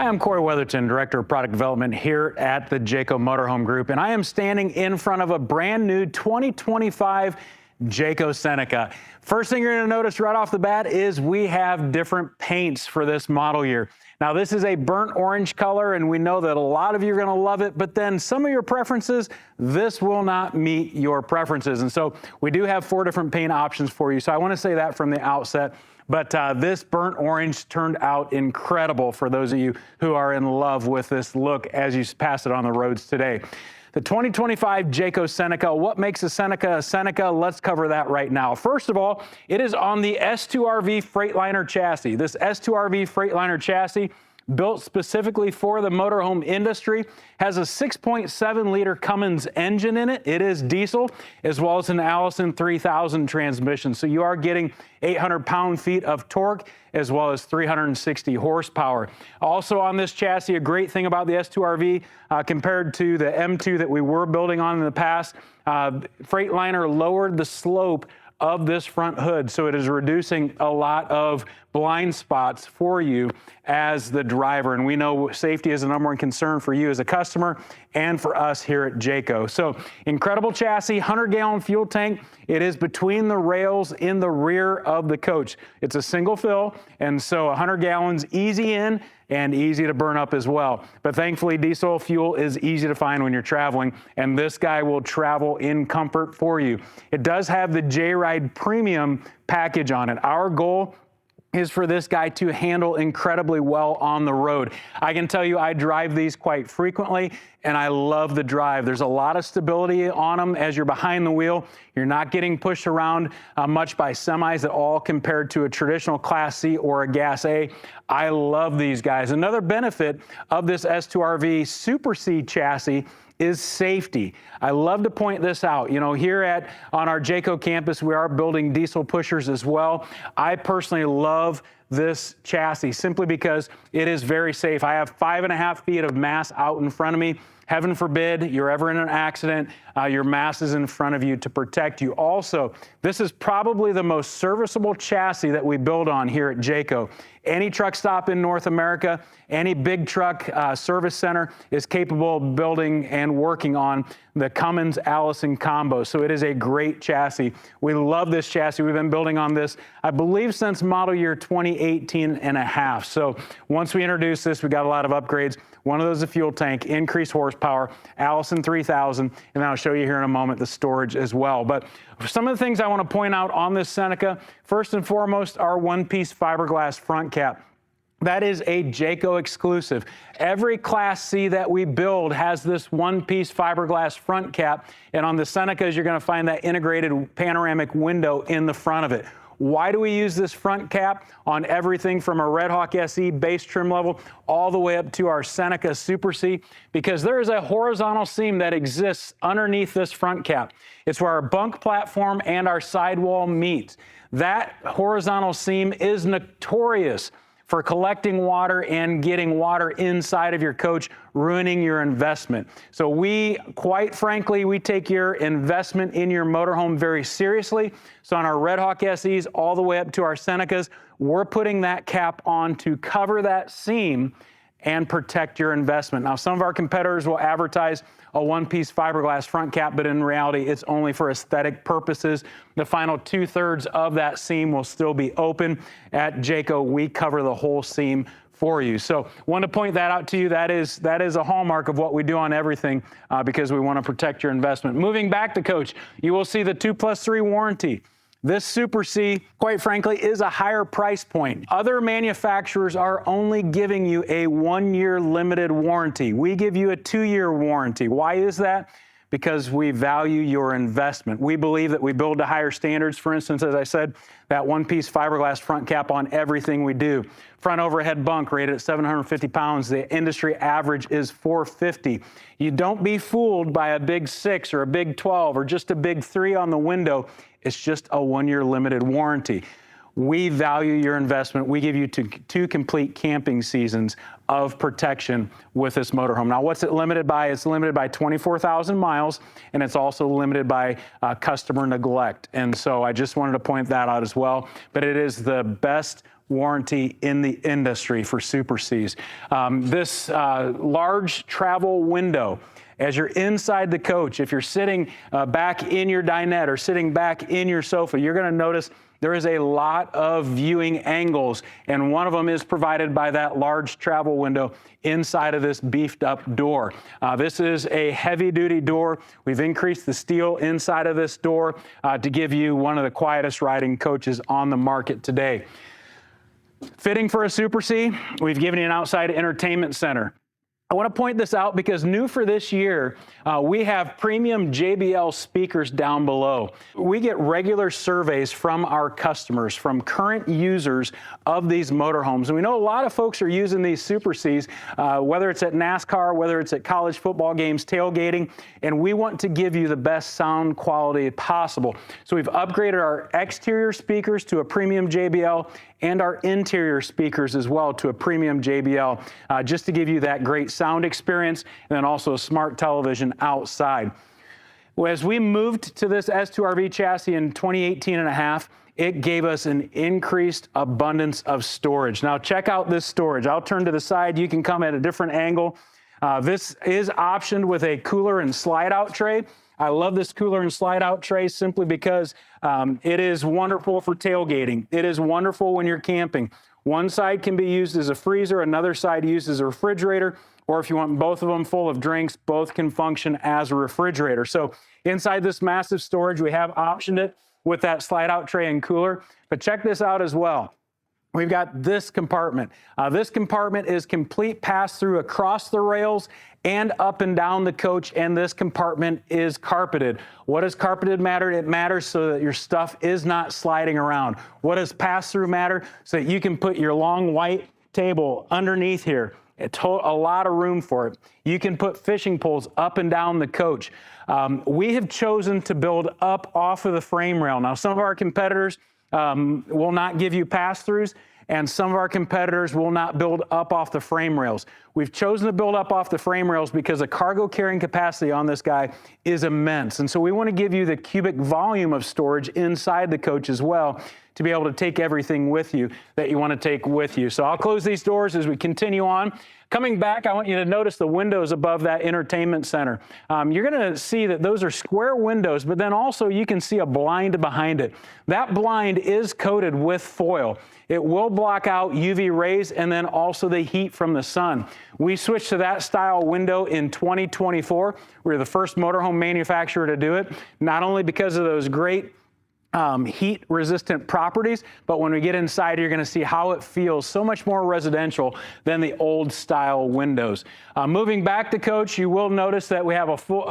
Hi, I'm Corey Weatherton, Director of Product Development here at the Jayco Motorhome Group, and I am standing in front of a brand new 2025 Jayco Seneca. First thing you're going to notice right off the bat is we have different paints for this model year. Now, this is a burnt orange color, and we know that a lot of you are going to love it, but then some of your preferences, this will not meet your preferences. And so we do have 4 different paint options for you. So I want to say that from the outset. But this burnt orange turned out incredible for those of you who are in love with this look as you pass it on the roads today. The 2025 Jayco Seneca, what makes a Seneca a Seneca? Let's cover that right now. First of all, it is on the S2RV Freightliner chassis. This S2RV Freightliner chassis, built specifically for the motorhome industry, has a 6.7-liter Cummins engine in it. It is diesel, as well as an Allison 3000 transmission. So you are getting 800 pound-feet of torque, as well as 360 horsepower. Also on this chassis, a great thing about the S2RV compared to the M2 that we were building on in the past, Freightliner lowered the slope of this front hood, so it is reducing a lot of blind spots for you as the driver. And we know safety is the #1 concern for you as a customer and for us here at Jayco. So incredible chassis, 100-gallon fuel tank. It is between the rails in the rear of the coach. It's a single fill, and so 100 gallons easy in and easy to burn up as well. But thankfully, diesel fuel is easy to find when you're traveling, and this guy will travel in comfort for you. It does have the JRide Premium package on it. Our goal is for this guy to handle incredibly well on the road. I can tell you I drive these quite frequently, and I love the drive. There's a lot of stability on them as you're behind the wheel. You're not getting pushed around much by semis at all compared to a traditional Class C or a Gas A. I love these guys. Another benefit of this S2RV Super C chassis is safety. I love to point this out. You know, here on our Jayco campus, we are building diesel pushers as well. I personally love this chassis simply because it is very safe. I have 5.5 feet of mass out in front of me. Heaven forbid you're ever in an accident, your mass is in front of you to protect you. Also, this is probably the most serviceable chassis that we build on here at Jayco. Any truck stop in North America, any big truck service center is capable of building and working on the Cummins Allison combo. So it is a great chassis. We love this chassis. We've been building on this, I believe, since model year 2018 and a half. So once we introduced this, we got a lot of upgrades. One of those is a fuel tank, increased horsepower, Allison 3000, and I'll show you here in a moment the storage as well. But some of the things I want to point out on this Seneca, first and foremost, our one-piece fiberglass front cap. That is a Jayco exclusive. Every Class C that we build has this one-piece fiberglass front cap, and on the Senecas, you're going to find that integrated panoramic window in the front of it. Why do we use this front cap on everything from a Red Hawk SE base trim level all the way up to our Seneca Super C? Because there is a horizontal seam that exists underneath this front cap. It's where our bunk platform and our sidewall meet. That horizontal seam is notorious for collecting water and getting water inside of your coach, ruining your investment. So quite frankly, we take your investment in your motorhome very seriously. So on our Red Hawk SEs all the way up to our Senecas, we're putting that cap on to cover that seam and protect your investment. Now, some of our competitors will advertise a one-piece fiberglass front cap, but in reality, it's only for aesthetic purposes. The final 2/3 of that seam will still be open. At Jayco, we cover the whole seam for you. So want to point that out to you. That is a hallmark of what we do on everything because we want to protect your investment. Moving back to coach, you will see the 2+3 warranty. This Super C, quite frankly, is a higher price point. Other manufacturers are only giving you a 1-year limited warranty. We give you a 2-year warranty. Why is that? Because we value your investment. We believe that we build to higher standards. For instance, as I said, that one-piece fiberglass front cap on everything we do. Front overhead bunk rated at 750 pounds. The industry average is 450. You don't be fooled by a big 6 or a big 12 or just a big 3 on the window. It's just a 1-year limited warranty. We value your investment. We give you two complete camping seasons of protection with this motorhome. Now, what's it limited by? It's limited by 24,000 miles, and it's also limited by customer neglect. And so I just wanted to point that out as well. But it is the best warranty in the industry for Super Cs. This large travel window, as you're inside the coach, if you're sitting back in your dinette or sitting back in your sofa, you're going to notice there is a lot of viewing angles, and one of them is provided by that large travel window inside of this beefed up door. This is a heavy duty door. We've increased the steel inside of this door to give you one of the quietest riding coaches on the market today. Fitting for a Super C, we've given you an outside entertainment center. I want to point this out because new for this year, we have premium JBL speakers down below. We get regular surveys from our customers, from current users of these motorhomes. And we know a lot of folks are using these Super Cs, whether it's at NASCAR, whether it's at college football games, tailgating, and we want to give you the best sound quality possible. So we've upgraded our exterior speakers to a premium JBL and our interior speakers as well to a premium JBL, just to give you that great sound experience, and then also a smart television outside. Well, as we moved to this S2RV chassis in 2018 and a half, it gave us an increased abundance of storage. Now check out this storage. I'll turn to the side. You can come at a different angle. This is optioned with a cooler and slide out tray. I love this cooler and slide out tray simply because it is wonderful for tailgating. It is wonderful when you're camping. One side can be used as a freezer, another side used as a refrigerator, or if you want both of them full of drinks, both can function as a refrigerator. So inside this massive storage, we have optioned it with that slide out tray and cooler. But check this out as well. We've got this compartment. This compartment is complete pass-through across the rails and up and down the coach, and this compartment is carpeted. What does carpeted matter? It matters so that your stuff is not sliding around. What does pass-through matter? So that you can put your long white table underneath here. A lot of room for it. You can put fishing poles up and down the coach. We have chosen to build up off of the frame rail. Now, some of our competitors will not give you pass-throughs, and some of our competitors will not build up off the frame rails. We've chosen to build up off the frame rails because the cargo carrying capacity on this guy is immense. And so we want to give you the cubic volume of storage inside the coach as well to be able to take everything with you that you want to take with you. So I'll close these doors as we continue on. Coming back, I want you to notice the windows above that entertainment center. You're going to see that those are square windows, but then also you can see a blind behind it. That blind is coated with foil. It will block out UV rays and then also the heat from the sun. We switched to that style window in 2024. We're the first motorhome manufacturer to do it, not only because of those great heat resistant properties, but when we get inside, you're going to see how it feels so much more residential than the old style windows. Moving back to coach, you will notice that we have a full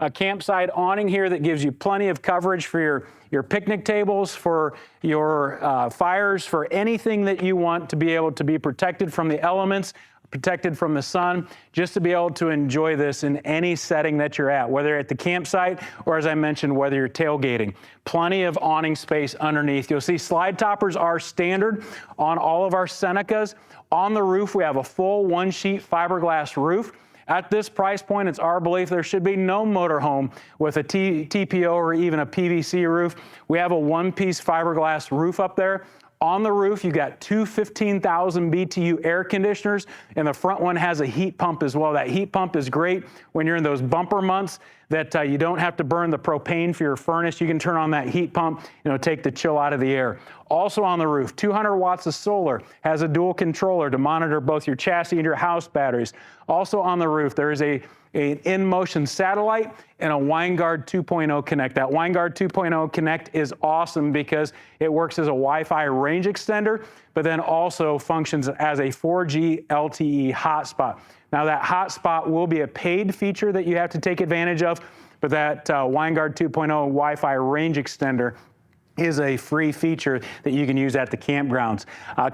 a campsite awning here that gives you plenty of coverage for your picnic tables, for your fires, for anything that you want to be able to be protected from the elements, protected from the sun, just to be able to enjoy this in any setting that you're at, whether at the campsite or, as I mentioned, whether you're tailgating. Plenty of awning space underneath. You'll see slide toppers are standard on all of our Senecas. On the roof, we have a full one-sheet fiberglass roof. At this price point, it's our belief there should be no motorhome with a TPO or even a PVC roof. We have a one-piece fiberglass roof up there. On the roof, you got two 15,000 BTU air conditioners, and the front one has a heat pump as well. That heat pump is great when you're in those bumper months that you don't have to burn the propane for your furnace. You can turn on that heat pump, take the chill out of the air. Also on the roof, 200 watts of solar, has a dual controller to monitor both your chassis and your house batteries. Also on the roof, there is an in-motion satellite and a Winegard 2.0 Connect. That Winegard 2.0 Connect is awesome because it works as a Wi-Fi range extender, but then also functions as a 4G LTE hotspot. Now that hotspot will be a paid feature that you have to take advantage of, but that Winegard 2.0 Wi-Fi range extender is a free feature that you can use at the campgrounds.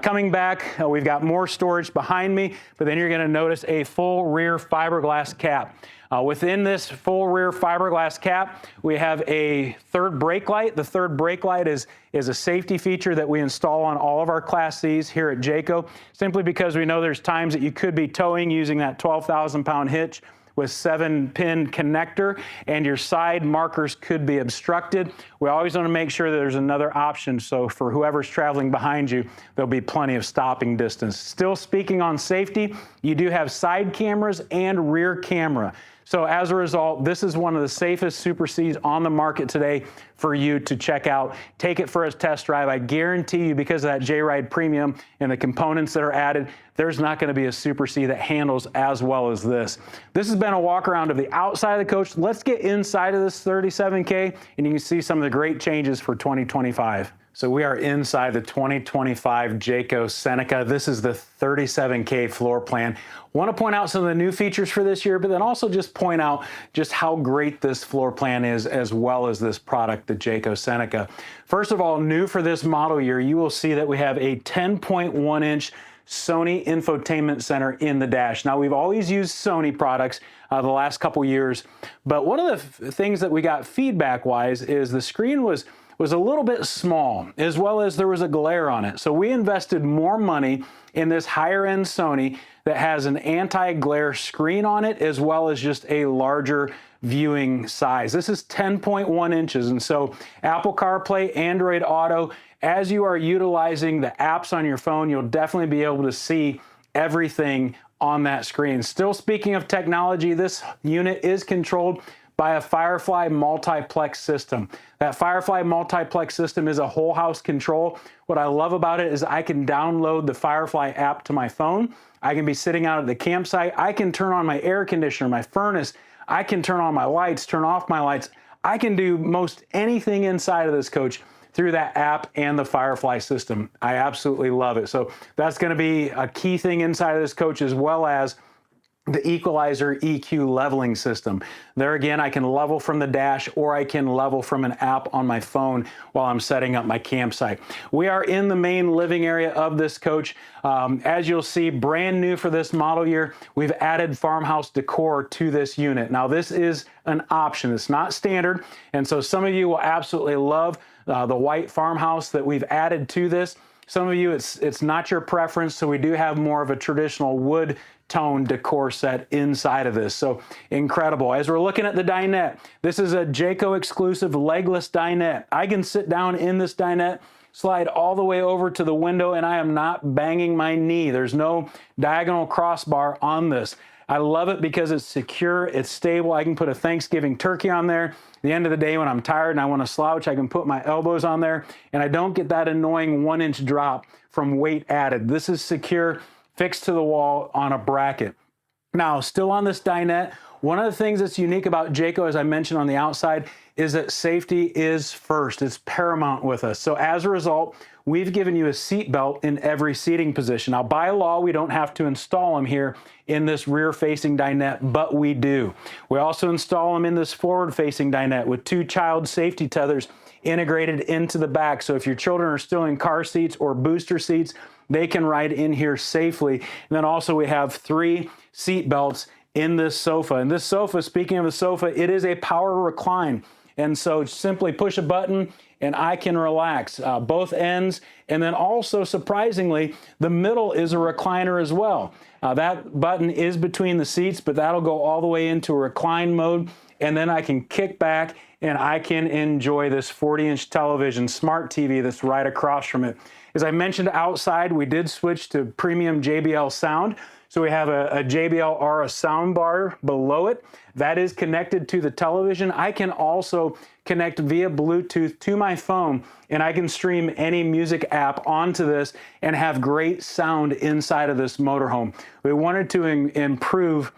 Coming back, we've got more storage behind me, but then you're going to notice a full rear fiberglass cap. Within this full rear fiberglass cap, we have a third brake light. The third brake light is a safety feature that we install on all of our Class Cs here at Jayco, simply because we know there's times that you could be towing using that 12,000-pound hitch with 7-pin connector, and your side markers could be obstructed. We always want to make sure that there's another option, so for whoever's traveling behind you, there'll be plenty of stopping distance. Still speaking on safety, you do have side cameras and rear camera. So as a result, this is one of the safest Super Cs on the market today for you to check out. Take it for a test drive. I guarantee you, because of that JRide Premium and the components that are added, there's not going to be a Super C that handles as well as this. This has been a walk around of the outside of the coach. Let's get inside of this 37K, and you can see some of the great changes for 2025. So we are inside the 2025 Jayco Seneca. This is the 37K floor plan. Want to point out some of the new features for this year, but then also just point out just how great this floor plan is, as well as this product, the Jayco Seneca. First of all, new for this model year, you will see that we have a 10.1-inch Sony infotainment center in the dash. Now, we've always used Sony products the last couple years, but one of the things that we got feedback-wise is the screen was a little bit small, as well as there was a glare on it. So we invested more money in this higher end Sony that has an anti-glare screen on it, as well as just a larger viewing size. This is 10.1 inches. And so Apple CarPlay, Android Auto, as you are utilizing the apps on your phone, you'll definitely be able to see everything on that screen. Still speaking of technology, this unit is controlled by a Firefly multiplex system. That Firefly multiplex system is a whole house control. What I love about it is I can download the Firefly app to my phone. I can be sitting out at the campsite. I can turn on my air conditioner, my furnace. I can turn on my lights, turn off my lights. I can do most anything inside of this coach through that app and the Firefly system. I absolutely love it. So that's going to be a key thing inside of this coach, as well as the equalizer EQ leveling system. There again, I can level from the dash, or I can level from an app on my phone while I'm setting up my campsite. We are in the main living area of this coach. As you'll see, brand new for this model year, we've added farmhouse decor to this unit. Now, this is an option. It's not standard, and so some of you will absolutely love the white farmhouse that we've added to this. Some of you, it's not your preference, so we do have more of a traditional wood tone decor set inside of this. So incredible. As we're looking at the dinette, this is a Jayco exclusive legless dinette. I can sit down in this dinette, slide all the way over to the window, and I am not banging my knee. There's no diagonal crossbar on this. I love it because it's secure, it's stable. I can put a Thanksgiving turkey on there. At the end of the day, when I'm tired and I want to slouch, I can put my elbows on there, and I don't get that annoying 1-inch drop from weight added. This is secure, fixed to the wall on a bracket. Now, still on this dinette, one of the things that's unique about Jayco, as I mentioned on the outside, is that safety is first. It's paramount with us. So as a result, we've given you a seat belt in every seating position. Now, by law, we don't have to install them here in this rear-facing dinette, but we do. We also install them in this forward-facing dinette with 2 child safety tethers integrated into the back. So if your children are still in car seats or booster seats, they can ride in here safely. And then also we have 3 seat belts in this sofa. And this sofa, speaking of the sofa, it is a power recline. And so simply push a button and I can relax both ends. And then also, surprisingly, the middle is a recliner as well. That button is between the seats, but that'll go all the way into a recline mode. And then I can kick back and I can enjoy this 40-inch television, smart TV that's right across from it. As I mentioned outside, we did switch to premium JBL sound. So we have a JBL Aura sound bar below it. That is connected to the television. I can also connect via Bluetooth to my phone, and I can stream any music app onto this and have great sound inside of this motorhome. We wanted to improve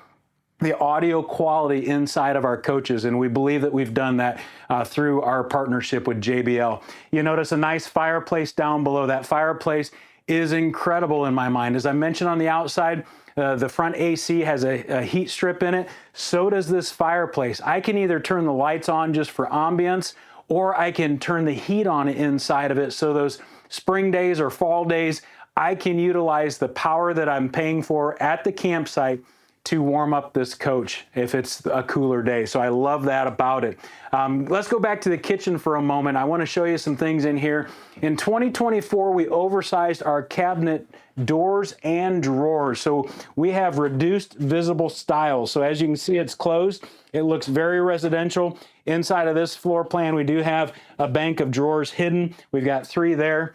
the audio quality inside of our coaches, and we believe that we've done that through our partnership with JBL. You notice a nice fireplace down below. That fireplace is incredible in my mind. As I mentioned on the outside, the front AC has a heat strip in it. So does this fireplace. I can either turn the lights on just for ambience, or I can turn the heat on inside of it, so those spring days or fall days, I can utilize the power that I'm paying for at the campsite to warm up this coach if it's a cooler day. So I love that about it. Let's go back to the kitchen for a moment. I want to show you some things in here. In 2024, we oversized our cabinet doors and drawers. So we have reduced visible styles. So as you can see, it's closed. It looks very residential. Inside of this floor plan, we do have a bank of drawers hidden. We've got 3 there.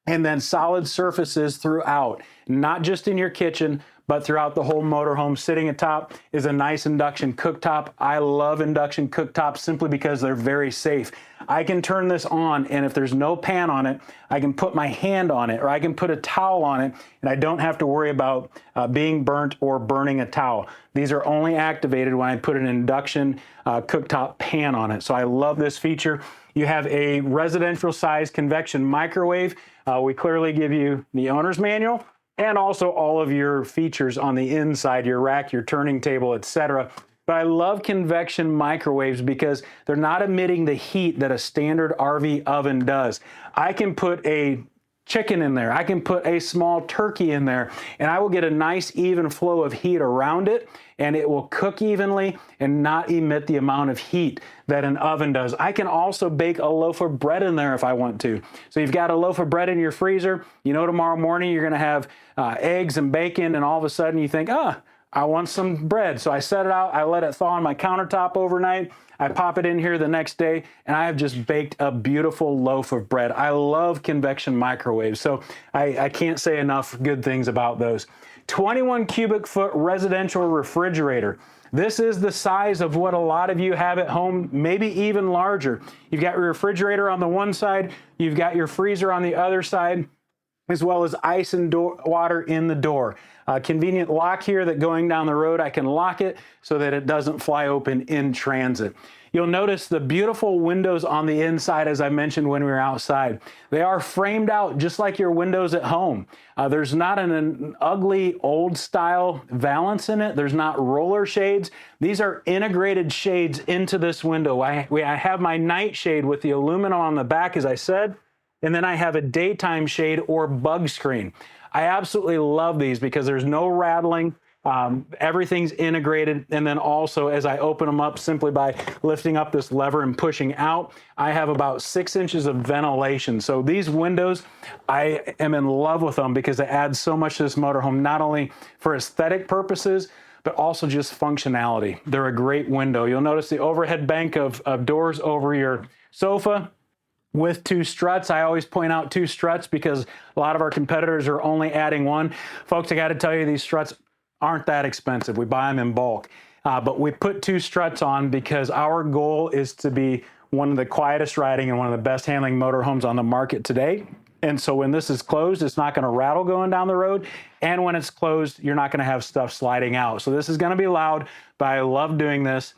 And then solid surfaces throughout, not just in your kitchen, but throughout the whole motorhome. Sitting atop is a nice induction cooktop. I love induction cooktops simply because they're very safe. I can turn this on, and if there's no pan on it, I can put my hand on it, or I can put a towel on it, and I don't have to worry about being burnt or burning a towel. These are only activated when I put an induction cooktop pan on it. So I love this feature. You have a residential size convection microwave. We clearly give you the owner's manual and also all of your features on the inside, your rack, your turning table, etc. But I love convection microwaves because they're not emitting the heat that a standard RV oven does. I can put a chicken in there, I can put a small turkey in there, and I will get a nice even flow of heat around it, and it will cook evenly and not emit the amount of heat that an oven does. I can also bake a loaf of bread in there if I want to. So you've got a loaf of bread in your freezer, you know tomorrow morning you're gonna have eggs and bacon, and all of a sudden you think, I want some bread. So I set it out, I let it thaw on my countertop overnight, I pop it in here the next day, and I have just baked a beautiful loaf of bread. I love convection microwaves, so I can't say enough good things about those. 21 cubic foot residential refrigerator. This is the size of what a lot of you have at home, maybe even larger. You've got your refrigerator on the one side, you've got your freezer on the other side, as well as ice and water in the door. Convenient lock here that going down the road, I can lock it so that it doesn't fly open in transit. You'll notice the beautiful windows on the inside, as I mentioned when we were outside. They are framed out just like your windows at home. There's not an ugly old style valance in it. There's not roller shades. These are integrated shades into this window. I have my night shade with the aluminum on the back, as I said, and then I have a daytime shade or bug screen. I absolutely love these because there's no rattling. Everything's integrated, and then also as I open them up simply by lifting up this lever and pushing out, I have about 6 inches of ventilation. So these windows, I am in love with them because they add so much to this motorhome, not only for aesthetic purposes, but also just functionality. They're a great window. You'll notice the overhead bank of doors over your sofa with 2 struts. I always point out 2 struts because a lot of our competitors are only adding 1. Folks, I got to tell you, these struts aren't that expensive. We buy them in bulk. But we put 2 struts on because our goal is to be one of the quietest riding and one of the best handling motorhomes on the market today. And so when this is closed, it's not going to rattle going down the road. And when it's closed, you're not going to have stuff sliding out. So this is going to be loud, but I love doing this.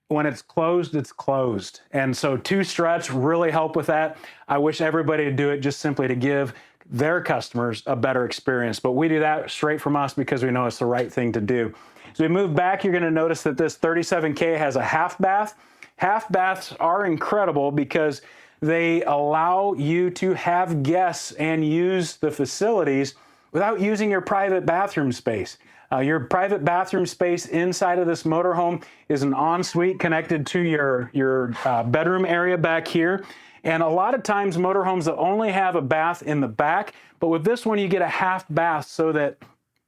When it's closed, it's closed. And so 2 struts really help with that. I wish everybody would do it just simply to give their customers a better experience. But we do that straight from us because we know it's the right thing to do. As we move back, you're going to notice that this 37K has a half bath. Half baths are incredible because they allow you to have guests and use the facilities without using your private bathroom space. Your private bathroom space inside of this motorhome is an ensuite connected to your bedroom area back here. And a lot of times motorhomes that only have a bath in the back, but with this one you get a half bath so that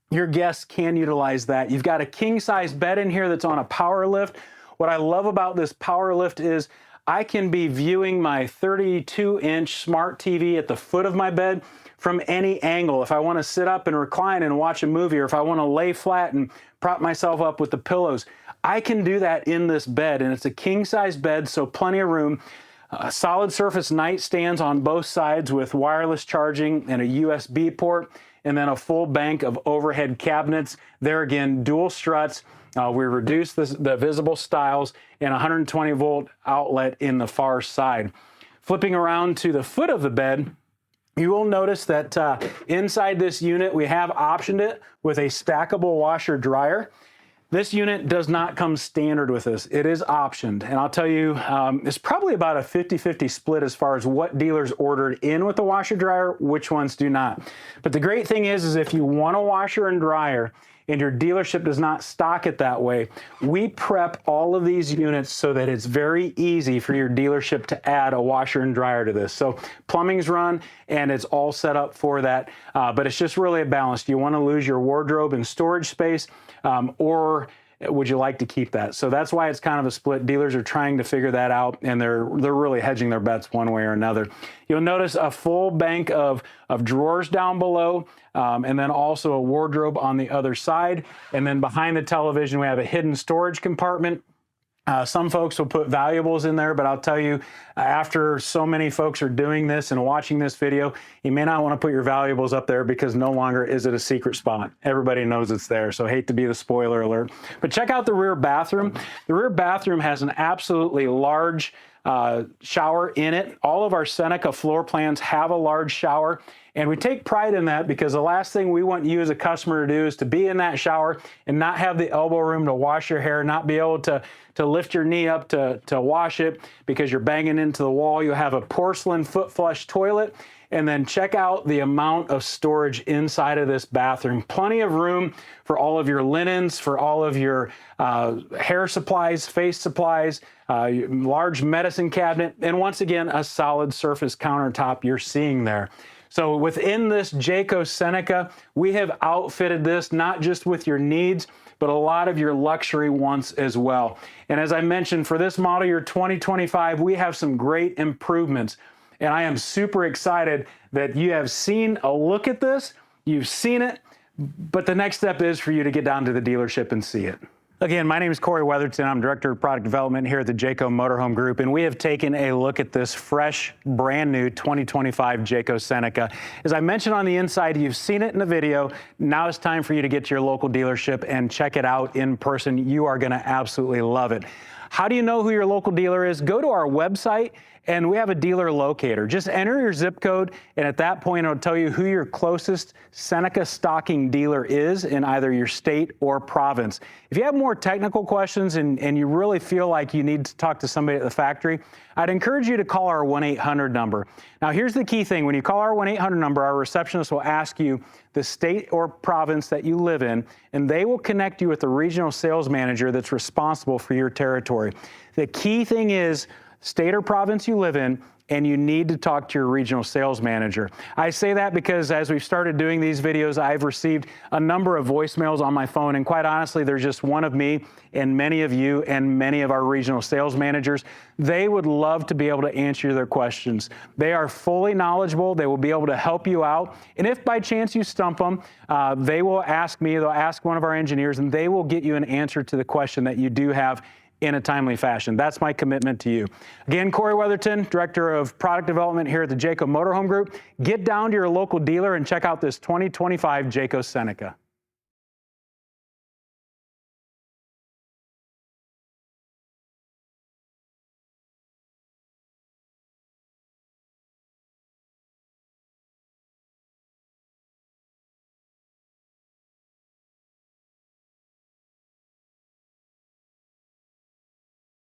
your guests can utilize that. You've got a king size bed in here that's on a power lift. What I love about this power lift is I can be viewing my 32-inch smart TV at the foot of my bed from any angle. If I want to sit up and recline and watch a movie, or if I want to lay flat and prop myself up with the pillows, I can do that in this bed. And it's a king size bed, so plenty of room. Solid surface nightstands on both sides with wireless charging and a USB port, and then a full bank of overhead cabinets. There again, dual struts. We reduced the visible stiles and 120 volt outlet in the far side. Flipping around to the foot of the bed, you will notice that inside this unit, we have optioned it with a stackable washer dryer. This unit does not come standard with this. It is optioned. And I'll tell you, it's probably about a 50-50 split as far as what dealers ordered in with the washer dryer, which ones do not. But the great thing is if you want a washer and dryer and your dealership does not stock it that way, we prep all of these units so that it's very easy for your dealership to add a washer and dryer to this. So plumbing's run and it's all set up for that, but it's just really a balance. Do you want to lose your wardrobe and storage space, or would you like to keep that? So that's why it's kind of a split. Dealers are trying to figure that out, and they're really hedging their bets one way or another. You'll notice a full bank of drawers down below, and then also a wardrobe on the other side. And then behind the television, we have a hidden storage compartment. Some folks will put valuables in there, but I'll tell you, after so many folks are doing this and watching this video, you may not want to put your valuables up there because no longer is it a secret spot. Everybody knows it's there, so hate to be the spoiler alert. But check out the rear bathroom. The rear bathroom has an absolutely large shower in it. All of our Seneca floor plans have a large shower, and we take pride in that because the last thing we want you as a customer to do is to be in that shower and not have the elbow room to wash your hair, not be able to lift your knee up to wash it because you're banging into the wall. You have a porcelain foot flush toilet. And then check out the amount of storage inside of this bathroom. Plenty of room for all of your linens, for all of your hair supplies, face supplies, large medicine cabinet, and once again, a solid surface countertop you're seeing there. So within this Jayco Seneca, we have outfitted this not just with your needs, but a lot of your luxury wants as well. And as I mentioned, for this model year 2025, we have some great improvements. And I am super excited that you have seen a look at this, you've seen it, but the next step is for you to get down to the dealership and see it. Again, my name is Corey Weatherton. I'm Director of Product Development here at the Jayco Motorhome Group, and we have taken a look at this fresh, brand new 2025 Jayco Seneca. As I mentioned on the inside, you've seen it in the video. Now it's time for you to get to your local dealership and check it out in person. You are going to absolutely love it. How do you know who your local dealer is? Go to our website, and we have a dealer locator. Just enter your zip code, and at that point, it'll tell you who your closest Seneca stocking dealer is in either your state or province. If you have more technical questions and you really feel like you need to talk to somebody at the factory, I'd encourage you to call our 1-800 number. Now, here's the key thing. When you call our 1-800 number, our receptionist will ask you the state or province that you live in, and they will connect you with the regional sales manager that's responsible for your territory. The key thing is, state or province you live in, and you need to talk to your regional sales manager. I say that because as we've started doing these videos, I've received a number of voicemails on my phone, and quite honestly, there's just one of me and many of you and many of our regional sales managers. They would love to be able to answer their questions. They are fully knowledgeable. They will be able to help you out. And if by chance you stump them, they will ask me, they'll ask one of our engineers, and they will get you an answer to the question that you do have in a timely fashion. That's my commitment to you. Again, Corey Weatherton, Director of Product Development here at the Jayco Motorhome Group. Get down to your local dealer and check out this 2025 Jayco Seneca.